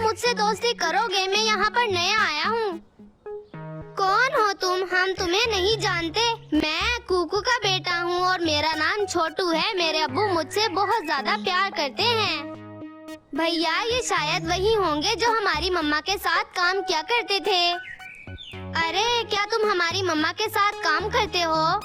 मुझसे दोस्ती करोगे? मैं यहाँ पर नया आया हूँ। कौन हो तुम? हम तुम्हें नहीं जानते। मैं कुकू का बेटा हूँ और मेरा नाम छोटू है। मेरे अब्बू मुझसे बहुत ज्यादा प्यार करते हैं। भैया, ये शायद वही होंगे जो हमारी मम्मा के साथ काम किया करते थे। अरे, क्या तुम हमारी मम्मा के साथ काम करते हो?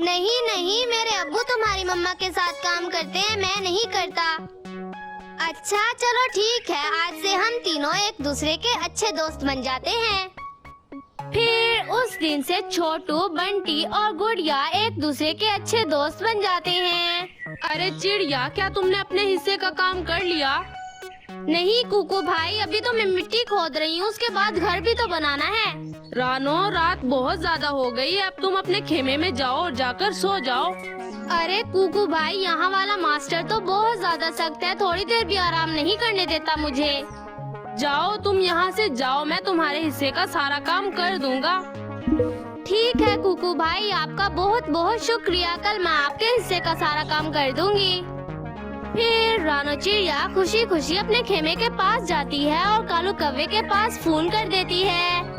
नहीं नहीं, मेरे अब्बू तुम्हारी मम्मा के साथ काम करते हैं, मैं नहीं करता। अच्छा चलो ठीक है, आज से हम तीनों एक दूसरे के अच्छे दोस्त बन जाते हैं। फिर उस दिन से छोटू, बंटी और गुड़िया एक दूसरे के अच्छे दोस्त बन जाते हैं। अरे चिड़िया, क्या तुमने अपने हिस्से का काम कर लिया? नहीं कुकू भाई, अभी तो मैं मिट्टी खोद रही हूँ, उसके बाद घर भी तो बनाना है। रानो, रात बहुत ज्यादा हो गई है, अब तुम अपने खेमे में जाओ और जाकर सो जाओ। अरे कुकू भाई, यहाँ वाला मास्टर तो बहुत ज्यादा सख्त है, थोड़ी देर भी आराम नहीं करने देता मुझे। जाओ तुम यहाँ से जाओ, मैं तुम्हारे हिस्से का सारा काम कर दूंगा। ठीक है कुकू भाई, आपका बहुत बहुत शुक्रिया। कल मैं आपके हिस्से का सारा काम कर दूंगी। फिर रानो चिड़िया खुशी खुशी अपने खेमे के पास जाती है और कालू कौवे के पास फोन कर देती है।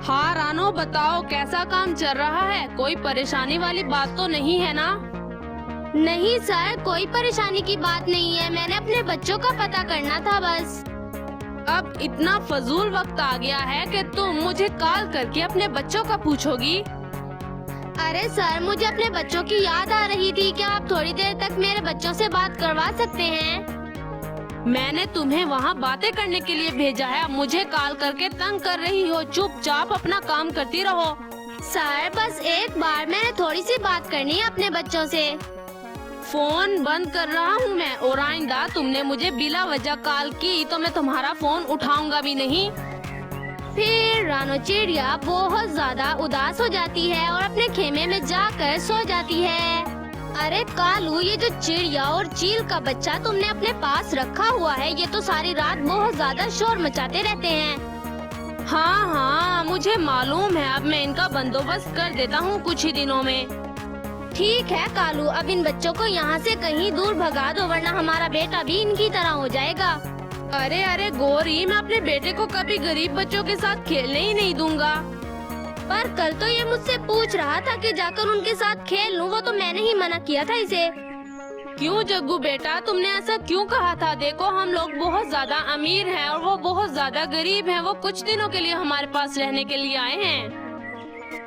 हाँ रानो, बताओ कैसा काम चल रहा है? कोई परेशानी वाली बात तो नहीं है ना? नहीं सर, कोई परेशानी की बात नहीं है, मैंने अपने बच्चों का पता करना था बस। अब इतना फजूल वक्त आ गया है कि तुम मुझे कॉल करके अपने बच्चों का पूछोगी? अरे सर, मुझे अपने बच्चों की याद आ रही थी, क्या आप थोड़ी देर तक मेरे बच्चों से बात करवा सकते हैं? मैंने तुम्हें वहाँ बातें करने के लिए भेजा है, मुझे कॉल करके तंग कर रही हो। चुपचाप अपना काम करती रहो। सर बस एक बार, मैंने थोड़ी सी बात करनी है अपने बच्चों से। फोन बंद कर रहा हूँ मैं, और आइंदा तुमने मुझे बिला वजह कॉल की तो मैं तुम्हारा फोन उठाऊंगा भी नहीं। फिर रानो चिड़िया बहुत ज्यादा उदास हो जाती है और अपने खेमे में जाकर सो जाती है। अरे कालू, ये जो चिड़िया और चील का बच्चा तुमने अपने पास रखा हुआ है, ये तो सारी रात बहुत ज्यादा शोर मचाते रहते हैं। हाँ हाँ, मुझे मालूम है, अब मैं इनका बंदोबस्त कर देता हूँ कुछ ही दिनों में। ठीक है कालू, अब इन बच्चों को यहाँ से कहीं दूर भगा दो, वरना हमारा बेटा भी इनकी तरह हो जाएगा। अरे अरे गोरी, मैं अपने बेटे को कभी गरीब बच्चों के साथ खेलने ही नहीं दूंगा। पर कल तो ये मुझसे पूछ रहा था कि जाकर उनके साथ खेल लूं, वो तो मैंने ही मना किया था इसे। क्यों जग्गू बेटा, तुमने ऐसा क्यों कहा था? देखो, हम लोग बहुत ज्यादा अमीर हैं और वो बहुत ज्यादा गरीब हैं। वो कुछ दिनों के लिए हमारे पास रहने के लिए आए हैं।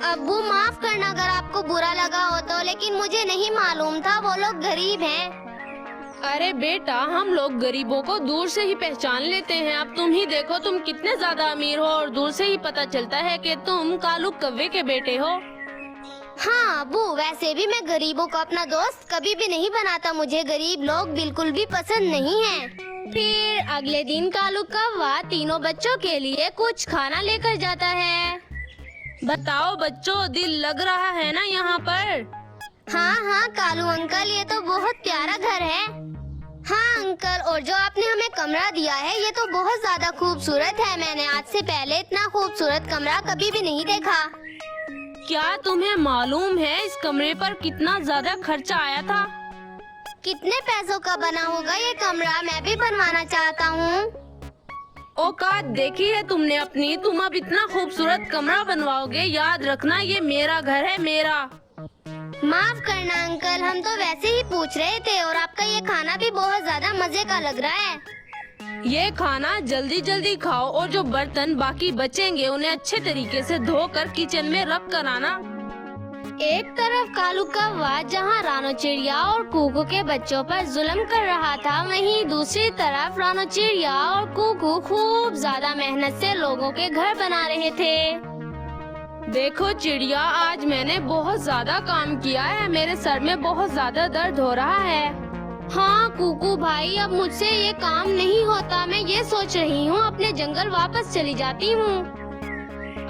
अब्बू माफ करना अगर आपको बुरा लगा हो तो, लेकिन मुझे नहीं मालूम था वो लोग गरीब हैं। अरे बेटा, हम लोग गरीबों को दूर से ही पहचान लेते हैं। अब तुम ही देखो, तुम कितने ज्यादा अमीर हो और दूर से ही पता चलता है कि तुम कालू कौवे के बेटे हो। हाँ अब्बू, वैसे भी मैं गरीबों को अपना दोस्त कभी भी नहीं बनाता, मुझे गरीब लोग बिल्कुल भी पसंद नहीं हैं। फिर अगले दिन कालू कौवा तीनों बच्चों के लिए कुछ खाना लेकर जाता है। बताओ बच्चों, दिल लग रहा है ना यहाँ पर? हाँ हाँ कालू अंकल, ये तो बहुत प्यारा घर है। हाँ अंकल, और जो आपने हमें कमरा दिया है ये तो बहुत ज्यादा खूबसूरत है, मैंने आज से पहले इतना खूबसूरत कमरा कभी भी नहीं देखा। क्या तुम्हें मालूम है इस कमरे पर कितना ज्यादा खर्चा आया था? कितने पैसों का बना होगा ये कमरा? मैं भी बनवाना चाहता हूँ। औकात देखी है तुमने अपनी, तुम अब इतना खूबसूरत कमरा बनवाओगे? याद रखना, ये मेरा घर है, मेरा। माफ करना अंकल, हम तो वैसे ही पूछ रहे थे, और आपका ये खाना भी बहुत ज्यादा मजे का लग रहा है। ये खाना जल्दी जल्दी खाओ और जो बर्तन बाकी बचेंगे उन्हें अच्छे तरीके से धोकर किचन में रख कर आना। एक तरफ कालू कौवा जहाँ रानो चिड़िया और कुकू के बच्चों पर जुल्म कर रहा था, वहीं दूसरी तरफ रानो चिड़िया और कुकू खूब ज्यादा मेहनत से लोगों के घर बना रहे थे। देखो चिड़िया, आज मैंने बहुत ज्यादा काम किया है, मेरे सर में बहुत ज्यादा दर्द हो रहा है। हाँ कुकू भाई, अब मुझसे ये काम नहीं होता, मैं ये सोच रही हूँ अपने जंगल वापस चली जाती हूँ।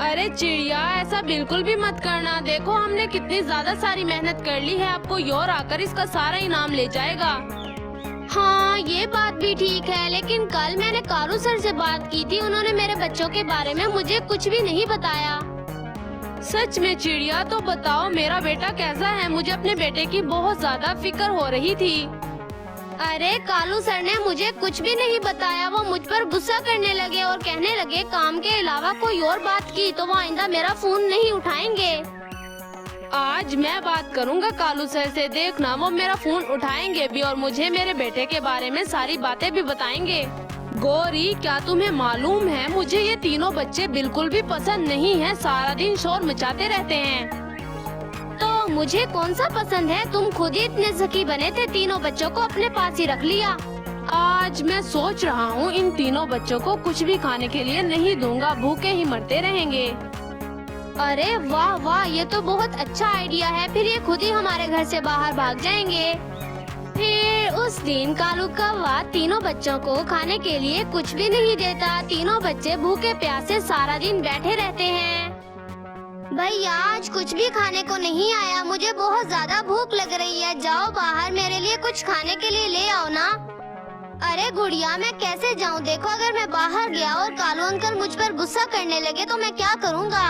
अरे चिड़िया, ऐसा बिल्कुल भी मत करना। देखो, हमने कितनी ज्यादा सारी मेहनत कर ली है, आपको योर आकर इसका सारा इनाम ले जाएगा। हाँ ये बात भी ठीक है, लेकिन कल मैंने कालू सर से बात की थी, उन्होंने मेरे बच्चों के बारे में मुझे कुछ भी नहीं बताया। सच में चिड़िया? तो बताओ मेरा बेटा कैसा है? मुझे अपने बेटे की बहुत ज्यादा फिक्र हो रही थी। अरे कालू सर ने मुझे कुछ भी नहीं बताया। वो मुझ पर गुस्सा करने लगे और कहने लगे काम के अलावा कोई और बात की तो वो आइंदा मेरा फोन नहीं उठाएंगे। आज मैं बात करूंगा कालू सर से, देखना वो मेरा फोन उठाएंगे भी और मुझे मेरे बेटे के बारे में सारी बातें भी बताएंगे। गौरी, क्या तुम्हें मालूम है मुझे ये तीनों बच्चे बिल्कुल भी पसंद नहीं है, सारा दिन शोर मचाते रहते हैं। तो मुझे कौन सा पसंद है? तुम खुद ही इतने ज़की बने थे, तीनों बच्चों को अपने पास ही रख लिया। आज मैं सोच रहा हूँ इन तीनों बच्चों को कुछ भी खाने के लिए नहीं दूंगा, भूखे ही मरते रहेंगे। अरे वाह वाह, ये तो बहुत अच्छा आइडिया है। फिर ये खुद ही हमारे घर से बाहर भाग जाएंगे। फिर उस दिन कालू कौवा तीनों बच्चों को खाने के लिए कुछ भी नहीं देता। तीनों बच्चे भूखे प्यासे सारा दिन बैठे रहते हैं। भैया, आज कुछ भी खाने को नहीं आया, मुझे बहुत ज्यादा भूख लग रही है। जाओ बाहर मेरे लिए कुछ खाने के लिए ले आओ ना। अरे गुड़िया, मैं कैसे जाऊँ? देखो अगर मैं बाहर गया और कालू अंकल मुझ पर गुस्सा करने लगे तो मैं क्या करूँगा?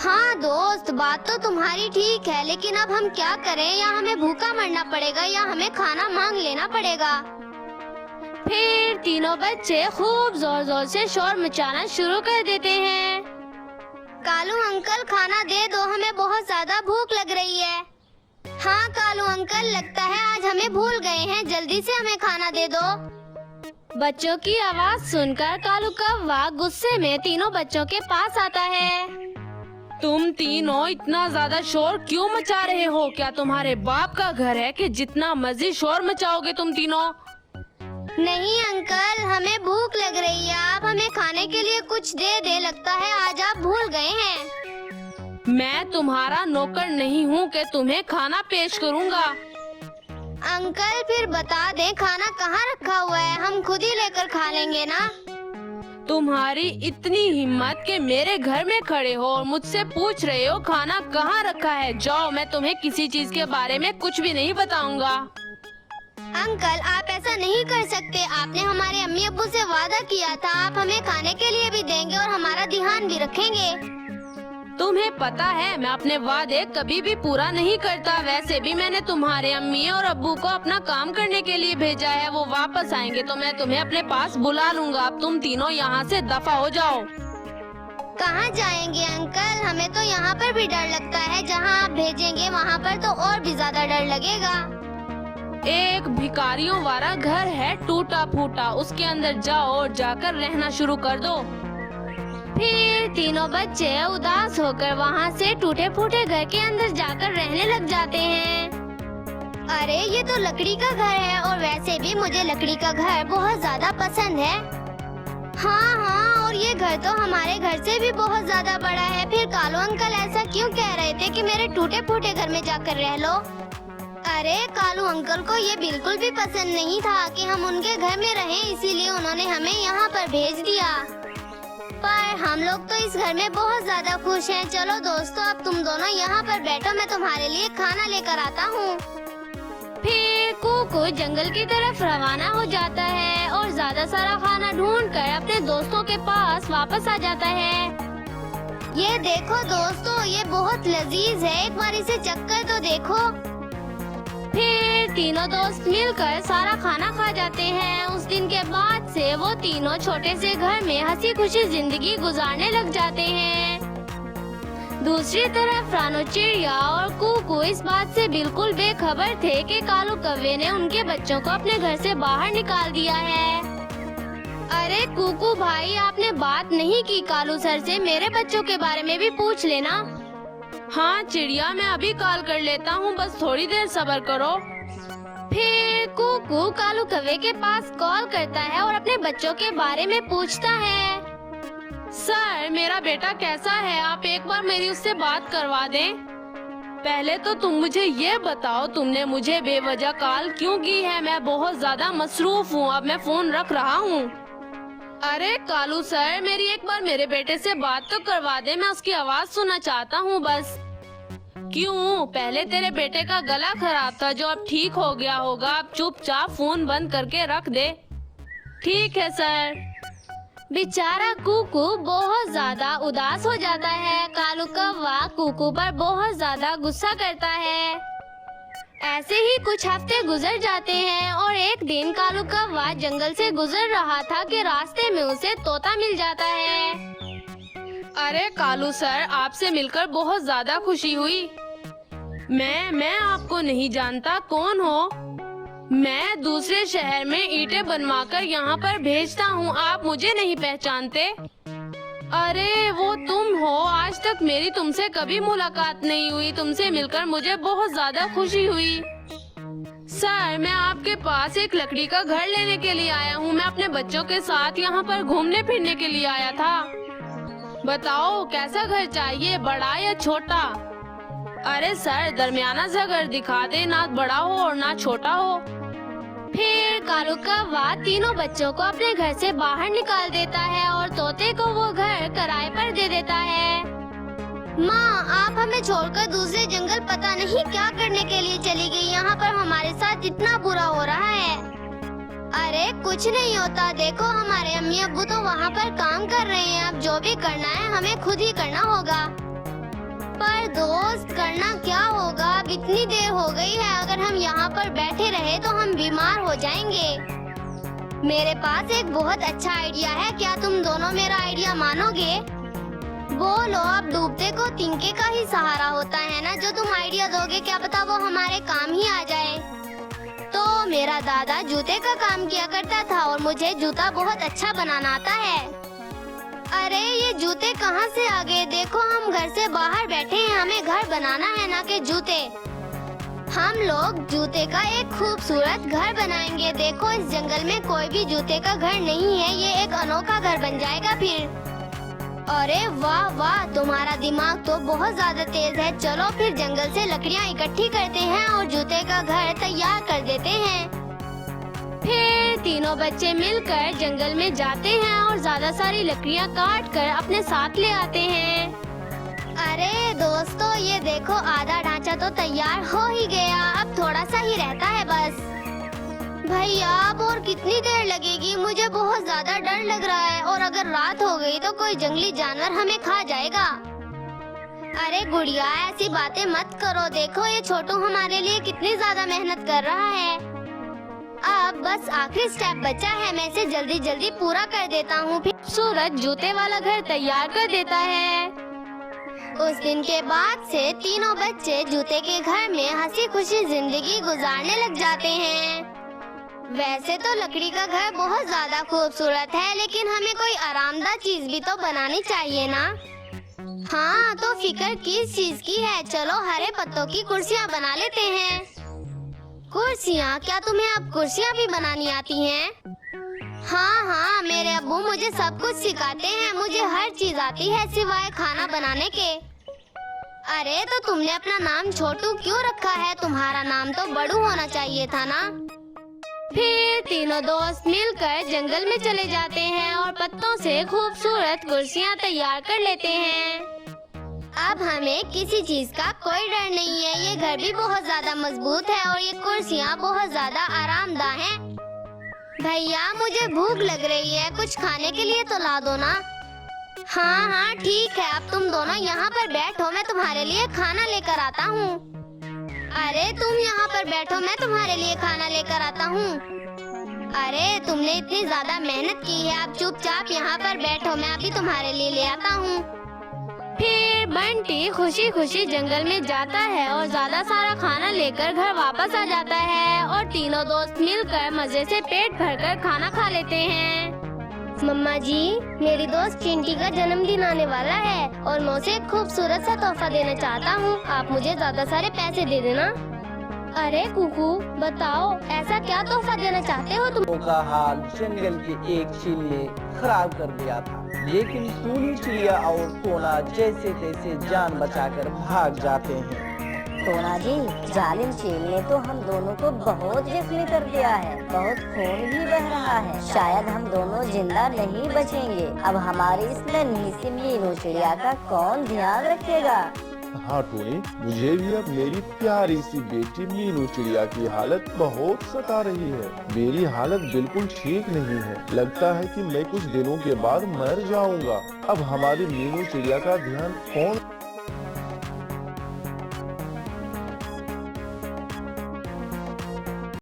हाँ दोस्त, बात तो तुम्हारी ठीक है, लेकिन अब हम क्या करें? या हमें भूखा मरना पड़ेगा या हमें खाना मांग लेना पड़ेगा। फिर तीनों बच्चे खूब जोर जोर से शोर मचाना शुरू कर देते हैं। कालू अंकल, खाना दे दो, हमें बहुत ज्यादा भूख लग रही है। हाँ कालू अंकल, लगता है आज हमें भूल गए हैं, जल्दी से हमें खाना दे दो। बच्चों की आवाज सुनकर कालू कौवा गुस्से में तीनों बच्चों के पास आता है। तुम तीनों इतना ज्यादा शोर क्यों मचा रहे हो? क्या तुम्हारे बाप का घर है कि जितना मर्जी शोर मचाओगे तुम तीनों? नहीं अंकल, हमें भूख लग रही है, आप हमें खाने के लिए कुछ दे दे। लगता है आज आप भूल गए हैं। मैं तुम्हारा नौकर नहीं हूँ कि तुम्हें खाना पेश करूँगा। अंकल फिर बता दें खाना कहाँ रखा हुआ है, हम खुद ही लेकर खा लेंगे ना। तुम्हारी इतनी हिम्मत कि मेरे घर में खड़े हो और मुझसे पूछ रहे हो खाना कहाँ रखा है? जाओ, मैं तुम्हें किसी चीज के बारे में कुछ भी नहीं बताऊंगा। अंकल आप ऐसा नहीं कर सकते, आपने हमारे अम्मी अब्बू से वादा किया था, आप हमें खाने के लिए भी देंगे और हमारा ध्यान भी रखेंगे। तुम्हें पता है मैं अपने वादे कभी भी पूरा नहीं करता। वैसे भी मैंने तुम्हारे अम्मी और अब्बू को अपना काम करने के लिए भेजा है, वो वापस आएंगे तो मैं तुम्हें अपने पास बुला लूंगा। अब तुम तीनों यहाँ से दफा हो जाओ। कहाँ जाएंगे अंकल? हमें तो यहाँ पर भी डर लगता है, जहाँ आप भेजेंगे वहाँ पर तो और भी ज्यादा डर लगेगा। एक भिखारियों वाला घर है टूटा फूटा, उसके अंदर जाओ और जाकर रहना शुरू कर दो। फिर तीनों बच्चे उदास होकर वहाँ से टूटे फूटे घर के अंदर जाकर रहने लग जाते हैं। अरे ये तो लकड़ी का घर है और वैसे भी मुझे लकड़ी का घर बहुत ज्यादा पसंद है। हाँ, और ये घर तो हमारे घर से भी बहुत ज्यादा बड़ा है। फिर कालू अंकल ऐसा क्यों कह रहे थे कि मेरे टूटे फूटे घर में जाकर रह लो? अरे कालू अंकल को ये बिल्कुल भी पसंद नहीं था कि हम उनके घर में रहें, इसीलिए उन्होंने हमें यहाँ पर भेज दिया। पर हम लोग तो इस घर में बहुत ज्यादा खुश हैं। चलो दोस्तों, अब तुम दोनों यहाँ पर बैठो, मैं तुम्हारे लिए खाना लेकर आता हूँ। फिर कुकू जंगल की तरफ रवाना हो जाता है और ज्यादा सारा खाना ढूंढकर अपने दोस्तों के पास वापस आ जाता है। ये देखो दोस्तों, ये बहुत लजीज है, एक बार इसे चखकर तो देखो। फिर तीनों दोस्त मिलकर सारा खाना खा जाते हैं। उस दिन के बाद से वो तीनों छोटे से घर में हंसी खुशी जिंदगी गुजारने लग जाते हैं। दूसरी तरफ रानो चिड़िया और कुकू इस बात से बिल्कुल बेखबर थे कि कालू कौवे ने उनके बच्चों को अपने घर से बाहर निकाल दिया है। अरे कुकू भाई, आपने बात नहीं की कालू सर से, मेरे बच्चों के बारे में भी पूछ लेना। हाँ चिड़िया, मैं अभी कॉल कर लेता हूँ, बस थोड़ी देर सब्र करो। फिर कुकू कालू कौवे के पास कॉल करता है और अपने बच्चों के बारे में पूछता है। सर, मेरा बेटा कैसा है? आप एक बार मेरी उससे बात करवा दें। पहले तो तुम मुझे ये बताओ, तुमने मुझे बेवजह कॉल क्यों की है? मैं बहुत ज्यादा मसरूफ हूँ, अब मैं फोन रख रहा हूँ। अरे कालू सर, मेरी एक बार मेरे बेटे से बात तो करवा दे, मैं उसकी आवाज सुनना चाहता हूँ बस। क्यों? पहले तेरे बेटे का गला खराब था जो अब ठीक हो गया होगा, अब चुपचाप फोन बंद करके रख दे। ठीक है सर। बेचारा कुकू बहुत ज्यादा उदास हो जाता है। कालू कौवा कुकू पर बहुत ज्यादा गुस्सा करता है। ऐसे ही कुछ हफ्ते गुजर जाते हैं और एक दिन कालू कौवा जंगल से गुजर रहा था कि रास्ते में उसे तोता मिल जाता है। अरे कालू सर, आपसे मिलकर बहुत ज्यादा खुशी हुई। मैं आपको नहीं जानता, कौन हो? मैं दूसरे शहर में ईंटें बनवाकर यहाँ पर भेजता हूँ, आप मुझे नहीं पहचानते? अरे वो तुम हो, आज तक मेरी तुमसे कभी मुलाकात नहीं हुई। तुमसे मिलकर मुझे बहुत ज्यादा खुशी हुई। सर, मैं आपके पास एक लकड़ी का घर लेने के लिए आया हूँ। मैं अपने बच्चों के साथ यहाँ पर घूमने फिरने के लिए आया था। बताओ कैसा घर चाहिए, बड़ा या छोटा? अरे सर, दरमियाना सा घर दिखा दे, ना बड़ा हो और ना छोटा हो। फिर कालू कौवा तीनों बच्चों को अपने घर से बाहर निकाल देता है और तोते को वो घर किराए पर दे देता है। माँ, आप हमें छोड़कर दूसरे जंगल पता नहीं क्या करने के लिए चली गई। यहाँ पर हमारे साथ इतना बुरा हो रहा है। अरे कुछ नहीं होता, देखो हमारे अम्मी अब्बू तो वहाँ पर काम कर रहे हैं। अब जो भी करना है हमें खुद ही करना होगा। पर दोस्त, करना क्या होगा? अब इतनी देर हो गई है, अगर हम यहाँ पर बैठे रहे तो हम बीमार हो जाएंगे। मेरे पास एक बहुत अच्छा आइडिया है, क्या तुम दोनों मेरा आइडिया मानोगे? बोलो। अब डूबते को तिनके का ही सहारा होता है ना। जो तुम आइडिया दोगे क्या पता वो हमारे काम ही आ जाए। तो मेरा दादा जूते का काम किया करता था और मुझे जूता बहुत अच्छा बनाना आता है। अरे ये जूते कहाँ से आ गए? देखो हम घर से बाहर बैठे हैं, हमें घर बनाना है ना कि जूते। हम लोग जूते का एक खूबसूरत घर बनाएंगे। देखो इस जंगल में कोई भी जूते का घर नहीं है, ये एक अनोखा घर बन जाएगा फिर। अरे वाह वाह, तुम्हारा दिमाग तो बहुत ज्यादा तेज है। चलो फिर जंगल से लकड़ियाँ इकट्ठी करते हैं और जूते का घर तैयार कर देते हैं। फिर तीनों बच्चे मिलकर जंगल में जाते हैं और ज्यादा सारी लकड़ियाँ काट कर अपने साथ ले आते हैं। अरे दोस्तों, ये देखो आधा ढांचा तो तैयार हो ही गया, अब थोड़ा सा ही रहता है बस। भैया अब और कितनी देर लगेगी? मुझे बहुत ज्यादा डर लग रहा है, और अगर रात हो गई तो कोई जंगली जानवर हमें खा जाएगा। अरे गुड़िया, ऐसी बातें मत करो। देखो ये छोटू हमारे लिए कितनी ज्यादा मेहनत कर रहा है। अब बस आखिरी स्टेप बचा है, मैं इसे जल्दी जल्दी पूरा कर देता हूँ। फिर सूरज जूते वाला घर तैयार कर देता है। उस दिन के बाद से तीनों बच्चे जूते के घर में हंसी खुशी जिंदगी गुजारने लग जाते हैं। वैसे तो लकड़ी का घर बहुत ज्यादा खूबसूरत है, लेकिन हमें कोई आरामदायक चीज भी तो बनानी चाहिए ना। हाँ, तो फिक्र किस चीज की है? चलो हरे पत्तों की कुर्सियाँ बना लेते हैं। कुर्सियाँ? क्या तुम्हें अब कुर्सियाँ भी बनानी आती हैं? हाँ हाँ, मेरे अब्बू मुझे सब कुछ सिखाते हैं। मुझे हर चीज आती है सिवाय खाना बनाने के। अरे तो तुमने अपना नाम छोटू क्यों रखा है? तुम्हारा नाम तो बड़ू होना चाहिए था ना। फिर तीनों दोस्त मिलकर जंगल में चले जाते हैं और पत्तों से खूबसूरत कुर्सियाँ तैयार कर लेते हैं। अब हमें किसी चीज का कोई डर नहीं है। ये घर भी बहुत ज्यादा मजबूत है और ये कुर्सियाँ बहुत ज्यादा आरामदाह हैं। भैया मुझे भूख लग रही है, कुछ खाने के लिए तो ला दो ना। हाँ हाँ ठीक है, अब तुम दोनों यहाँ पर बैठो, मैं तुम्हारे लिए खाना लेकर आता हूँ। अरे तुम यहाँ पर बैठो, मैं तुम्हारे लिए खाना लेकर आता हूँ। अरे तुमने इतनी ज्यादा मेहनत की है, अब चुपचाप यहाँ पर बैठो, मैं अभी तुम्हारे लिए ले आता हूँ। फिर बंटी खुशी खुशी जंगल में जाता है और ज्यादा सारा खाना लेकर घर वापस आ जाता है और तीनों दोस्त मिलकर मजे से पेट भरकर खाना खा लेते हैं। मम्मा जी, मेरी दोस्त चिंटी का जन्मदिन आने वाला है और मैं उसे एक खूबसूरत सा तोहफा देना चाहता हूँ। आप मुझे ज्यादा सारे पैसे दे देना। अरे कुकू, बताओ ऐसा क्या तोहफा देना चाहते हो तुम? का हाल जंगल के एक चील ने खराब कर दिया था, लेकिन सूली चिड़िया और टोना जैसे तैसे जान बचाकर भाग जाते हैं। टोना जी, जालिम चील ने तो हम दोनों को बहुत जख्मी कर दिया है, बहुत खून भी बह रहा है। शायद हम दोनों जिंदा नहीं बचेंगे। अब हमारी इस नन्ही सी मीनू चिड़िया का कौन ध्यान रखेगा? हाँ टोनी, मुझे भी अब मेरी प्यारी सी बेटी मीनू चिड़िया की हालत बहुत सता रही है। मेरी हालत बिल्कुल ठीक नहीं है, लगता है कि मैं कुछ दिनों के बाद मर जाऊंगा। अब हमारी मीनू चिड़िया का ध्यान कौन